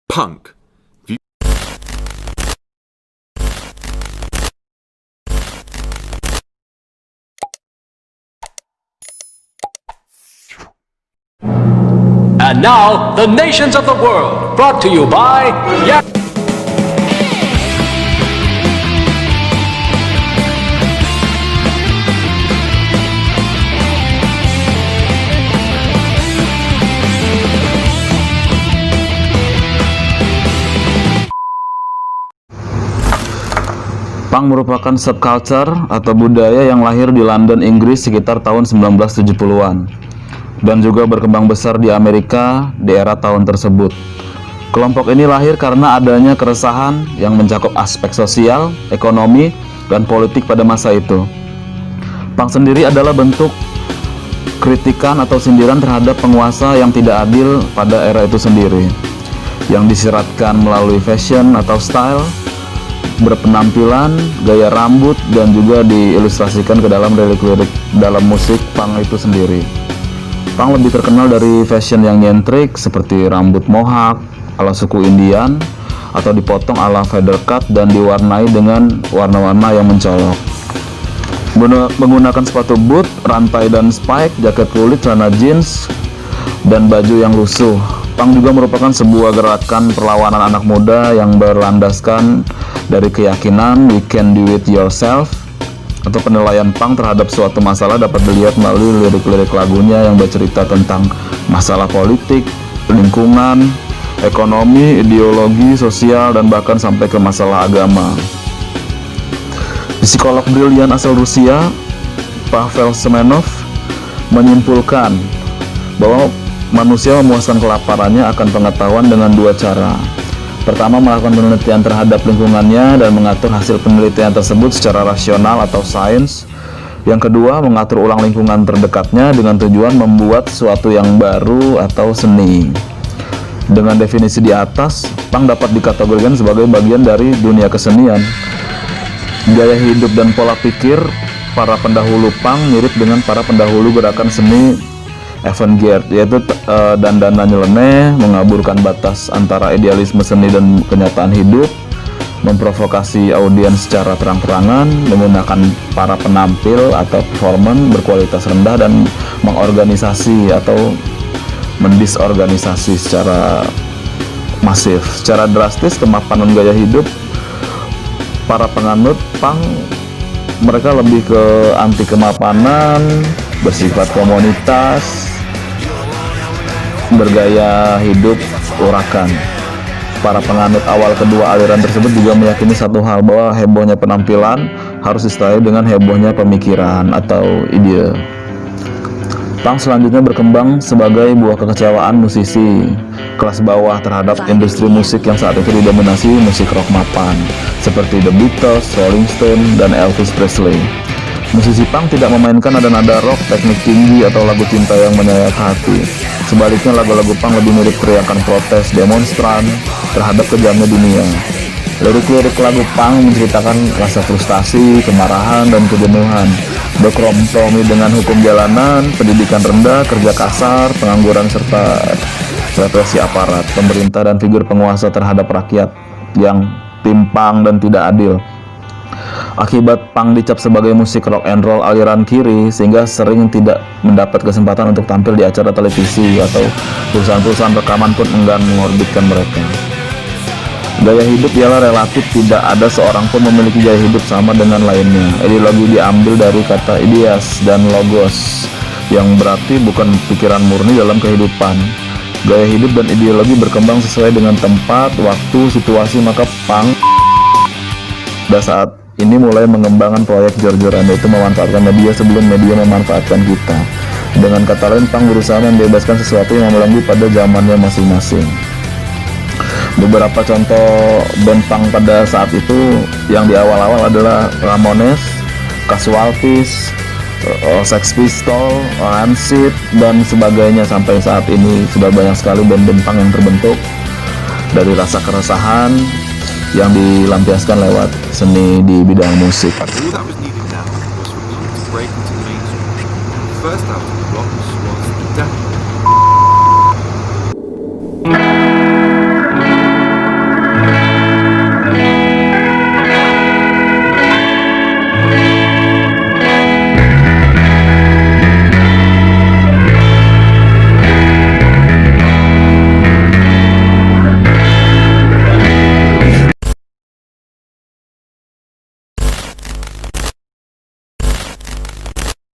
Punk. And now, the nations of the world, brought to you by Punk merupakan subculture atau budaya yang lahir di London, Inggris sekitar tahun 1970-an dan juga berkembang besar di Amerika di era tahun tersebut. Kelompok ini lahir karena adanya keresahan yang mencakup aspek sosial, ekonomi, dan politik pada masa itu. Punk sendiri adalah bentuk kritikan atau sindiran terhadap penguasa yang tidak adil pada era itu sendiri, yang disiratkan melalui fashion atau style, berpenampilan, gaya rambut, dan juga diilustrasikan ke dalam lirik-lirik dalam musik punk itu sendiri. Punk lebih terkenal dari fashion yang nyentrik seperti rambut mohawk ala suku Indian atau dipotong ala feather cut dan diwarnai dengan warna-warna yang mencolok. Menggunakan sepatu boot, rantai dan spike, jaket kulit, celana jeans, dan baju yang lusuh. Punk juga merupakan sebuah gerakan perlawanan anak muda yang berlandaskan dari keyakinan we can do it yourself, atau penilaian punk terhadap suatu masalah dapat dilihat melalui lirik-lirik lagunya yang bercerita tentang masalah politik, lingkungan, ekonomi, ideologi, sosial, dan bahkan sampai ke masalah agama. Psikolog brilian asal Rusia, Pavel Semenov, menyimpulkan bahwa manusia memuaskan kelaparannya akan pengetahuan dengan dua cara. Pertama, melakukan penelitian terhadap lingkungannya dan mengatur hasil penelitian tersebut secara rasional atau sains. Yang kedua, mengatur ulang lingkungan terdekatnya dengan tujuan membuat sesuatu yang baru atau seni. Dengan definisi di atas, punk dapat dikategorikan sebagai bagian dari dunia kesenian. Gaya hidup dan pola pikir para pendahulu punk mirip dengan para pendahulu gerakan seni avant-garde, yaitu dandanan nyeleneh, mengaburkan batas antara idealisme seni dan kenyataan hidup, memprovokasi audiens secara terang-terangan, menggunakan para penampil atau performan berkualitas rendah, dan mengorganisasi atau mendisorganisasi secara masif. Secara drastis, kemapanan gaya hidup para penganut punk, mereka lebih ke anti kemapanan, bersifat komunitas, bergaya hidup urakan. Para penganut awal kedua aliran tersebut juga meyakini satu hal, bahwa hebohnya penampilan harus disertai dengan hebohnya pemikiran atau ide. Punk selanjutnya berkembang sebagai buah kekecewaan musisi kelas bawah terhadap industri musik yang saat itu didominasi musik rock mapan seperti The Beatles, Rolling Stone, dan Elvis Presley. Musisi punk tidak memainkan nada-nada rock, teknik tinggi, atau lagu cinta yang menyayat hati. Sebaliknya, lagu-lagu punk lebih mirip teriakan protes demonstran terhadap kejamnya dunia. Lirik-lirik lagu punk menceritakan rasa frustasi, kemarahan, dan kejenuhan, berkompromi dengan hukum jalanan, pendidikan rendah, kerja kasar, pengangguran, serta represi aparat, pemerintah, dan figur penguasa terhadap rakyat yang timpang dan tidak adil. Akibat punk dicap sebagai musik rock and roll aliran kiri, sehingga sering tidak mendapat kesempatan untuk tampil di acara televisi, atau perusahaan-perusahaan rekaman pun enggan mengorbitkan mereka. Gaya hidup ialah relatif, tidak ada seorang pun memiliki gaya hidup sama dengan lainnya. Ideologi diambil dari kata ideas dan logos, yang berarti bukan pikiran murni dalam kehidupan. Gaya hidup dan ideologi berkembang sesuai dengan tempat, waktu, situasi, maka punk pada saat ini mulai mengembangkan proyek jor-joran, yaitu memanfaatkan media sebelum media memanfaatkan kita. Dengan kata lain, punk berusaha membebaskan sesuatu yang melenggu pada zamannya masing-masing. Beberapa contoh band punk pada saat itu yang di awal-awal adalah Ramones, Casualties, Sex Pistols, Rancid, dan sebagainya. Sampai saat ini sudah banyak sekali band-band punk yang terbentuk dari rasa keresahan yang dilampiaskan lewat seni di bidang musik. All that was needed now was for punk to break into the mainstream. The first out of the blocks was The Demo,